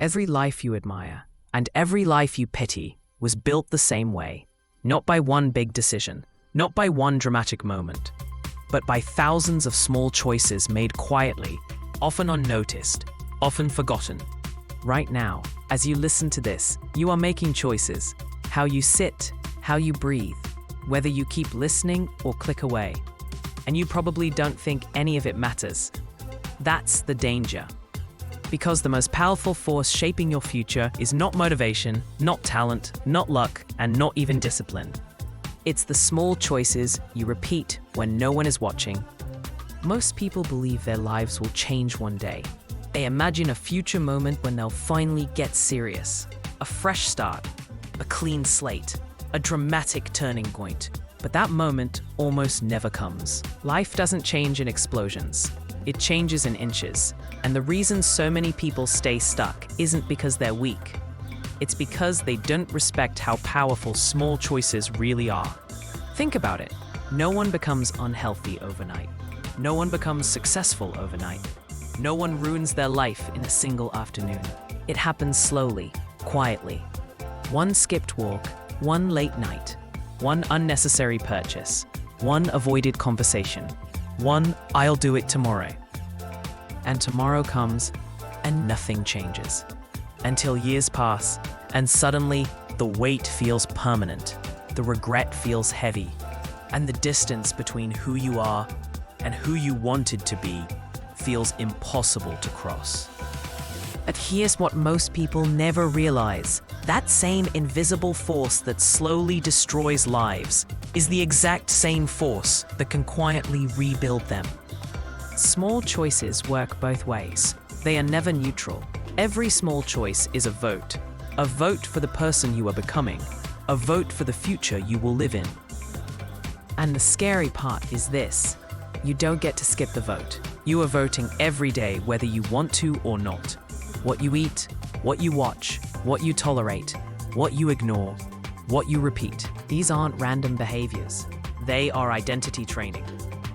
Every life you admire and every life you pity was built the same way, not by one big decision, not by one dramatic moment, but by thousands of small choices made quietly, often unnoticed, often forgotten. Right now, as you listen to this, you are making choices. How you sit, how you breathe, whether you keep listening or click away. And you probably don't think any of it matters. That's the danger. Because the most powerful force shaping your future is not motivation, not talent, not luck, and not even discipline. It's the small choices you repeat when no one is watching. Most people believe their lives will change one day. They imagine a future moment when they'll finally get serious. A fresh start, a clean slate, a dramatic turning point. But that moment almost never comes. Life doesn't change in explosions. It changes in inches. And the reason so many people stay stuck isn't because they're weak. It's because they don't respect how powerful small choices really are. Think about it. No one becomes unhealthy overnight. No one becomes successful overnight. No one ruins their life in a single afternoon. It happens slowly, quietly. One skipped walk, one late night, one unnecessary purchase, one avoided conversation, one "I'll do it tomorrow." And tomorrow comes, and nothing changes. Until years pass, and suddenly the weight feels permanent, the regret feels heavy, and the distance between who you are and who you wanted to be feels impossible to cross. But here's what most people never realize. That same invisible force that slowly destroys lives is the exact same force that can quietly rebuild them. Small choices work both ways. They are never neutral. Every small choice is a vote for the person you are becoming, a vote for the future you will live in. And the scary part is this: you don't get to skip the vote. You are voting every day whether you want to or not. What you eat, what you watch, what you tolerate, what you ignore, what you repeat. These aren't random behaviors. They are identity training.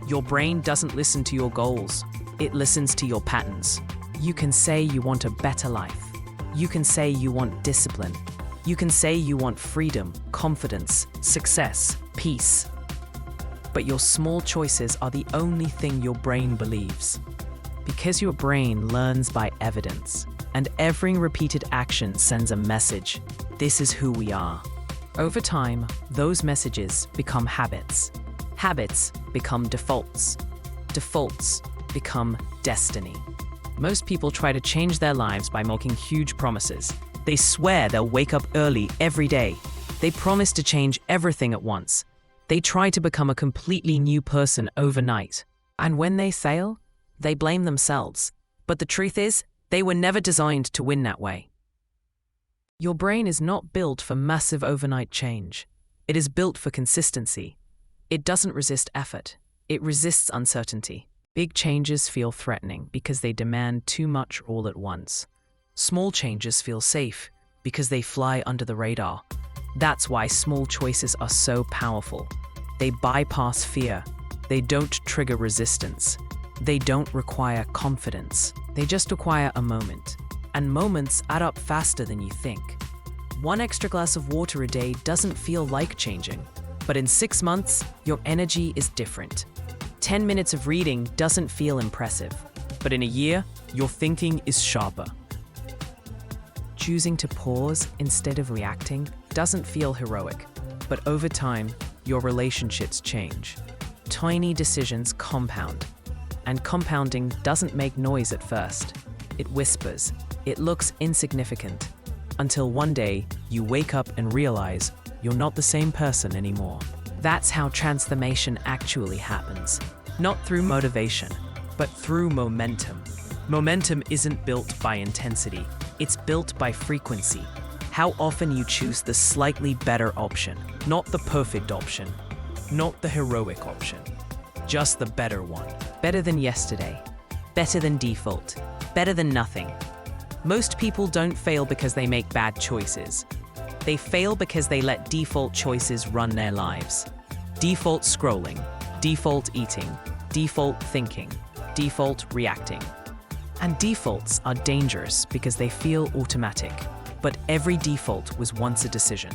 Your brain doesn't listen to your goals. It listens to your patterns. You can say you want a better life. You can say you want discipline. You can say you want freedom, confidence, success, peace. But your small choices are the only thing your brain believes. Because your brain learns by evidence, and every repeated action sends a message. This is who we are. Over time, those messages become habits. Habits become defaults. Defaults become destiny. Most people try to change their lives by making huge promises. They swear they'll wake up early every day. They promise to change everything at once. They try to become a completely new person overnight. And when they fail, they blame themselves. But the truth is, they were never designed to win that way. Your brain is not built for massive overnight change. It is built for consistency. It doesn't resist effort. It resists uncertainty. Big changes feel threatening because they demand too much all at once. Small changes feel safe because they fly under the radar. That's why small choices are so powerful. They bypass fear. They don't trigger resistance. They don't require confidence. They just require a moment. And moments add up faster than you think. One extra glass of water a day doesn't feel like changing. But in 6 months, your energy is different. 10 minutes of reading doesn't feel impressive. But in a year, your thinking is sharper. Choosing to pause instead of reacting doesn't feel heroic. But over time, your relationships change. Tiny decisions compound. And compounding doesn't make noise at first. It whispers. It looks insignificant. Until one day, you wake up and realize you're not the same person anymore. That's how transformation actually happens. Not through motivation, but through momentum. Momentum isn't built by intensity. It's built by frequency. How often you choose the slightly better option, not the perfect option, not the heroic option, just the better one. Better than yesterday, better than default, better than nothing. Most people don't fail because they make bad choices. They fail because they let default choices run their lives. Default scrolling, default eating, default thinking, default reacting. And defaults are dangerous because they feel automatic. But every default was once a decision.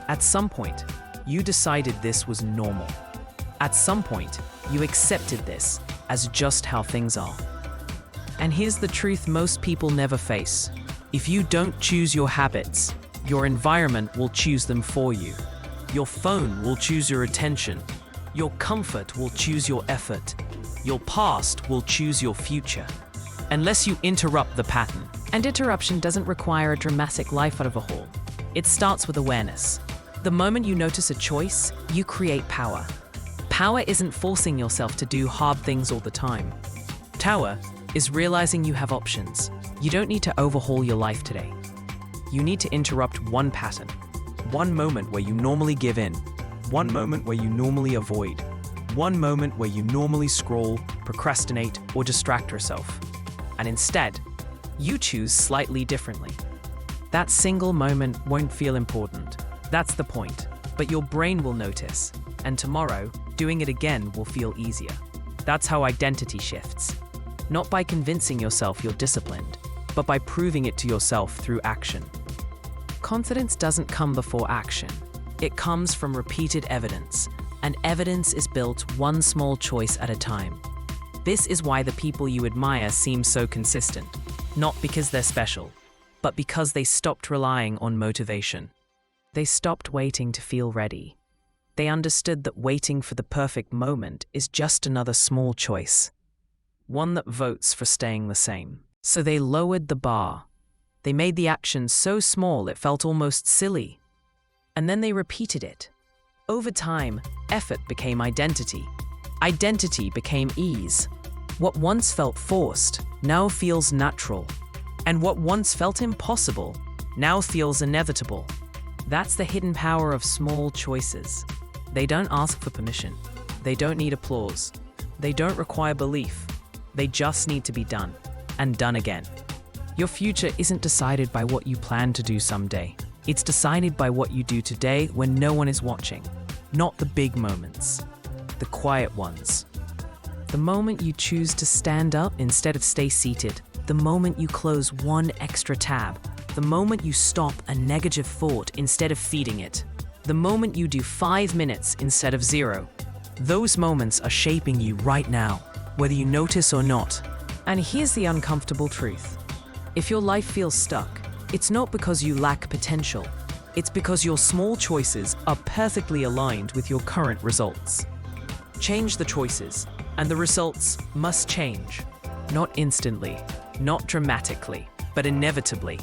At some point, you decided this was normal. At some point, you accepted this as just how things are. And here's the truth most people never face. If you don't choose your habits, your environment will choose them for you. Your phone will choose your attention. Your comfort will choose your effort. Your past will choose your future. Unless you interrupt the pattern. And interruption doesn't require a dramatic life out of a haul. It starts with awareness. The moment you notice a choice, you create power. Power isn't forcing yourself to do hard things all the time. Power is realizing you have options. You don't need to overhaul your life today. You need to interrupt one pattern. One moment where you normally give in. One moment where you normally avoid. One moment where you normally scroll, procrastinate, or distract yourself. And instead, you choose slightly differently. That single moment won't feel important. That's the point. But your brain will notice. And tomorrow, doing it again will feel easier. That's how identity shifts. Not by convincing yourself you're disciplined, but by proving it to yourself through action. Confidence doesn't come before action. It comes from repeated evidence, and evidence is built one small choice at a time. This is why the people you admire seem so consistent, not because they're special, but because they stopped relying on motivation. They stopped waiting to feel ready. They understood that waiting for the perfect moment is just another small choice, one that votes for staying the same. So they lowered the bar. They made the action so small it felt almost silly. And then they repeated it. Over time, effort became identity. Identity became ease. What once felt forced now feels natural. And what once felt impossible now feels inevitable. That's the hidden power of small choices. They don't ask for permission. They don't need applause. They don't require belief. They just need to be done, and done again. Your future isn't decided by what you plan to do someday. It's decided by what you do today when no one is watching. Not the big moments, the quiet ones. The moment you choose to stand up instead of stay seated. The moment you close one extra tab. The moment you stop a negative thought instead of feeding it. The moment you do 5 minutes instead of 0. Those moments are shaping you right now, whether you notice or not. And here's the uncomfortable truth. If your life feels stuck, it's not because you lack potential. It's because your small choices are perfectly aligned with your current results. Change the choices, and the results must change. Not instantly, not dramatically, but inevitably.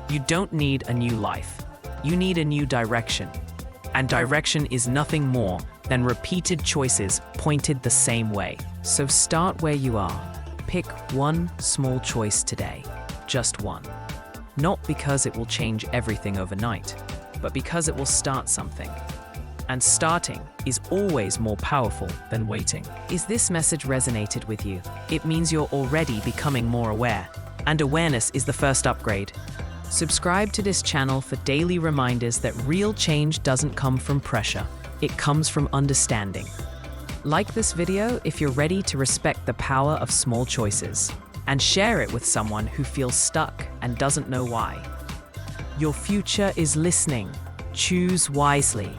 You don't need a new life. You need a new direction. And direction is nothing more than repeated choices pointed the same way. So start where you are. Pick one small choice today. Just one. Not because it will change everything overnight, but because it will start something. And starting is always more powerful than waiting. Is this message resonated with you? It means you're already becoming more aware. And awareness is the first upgrade. Subscribe to this channel for daily reminders that real change doesn't come from pressure. It comes from understanding. Like this video if you're ready to respect the power of small choices. And share it with someone who feels stuck and doesn't know why. Your future is listening. Choose wisely.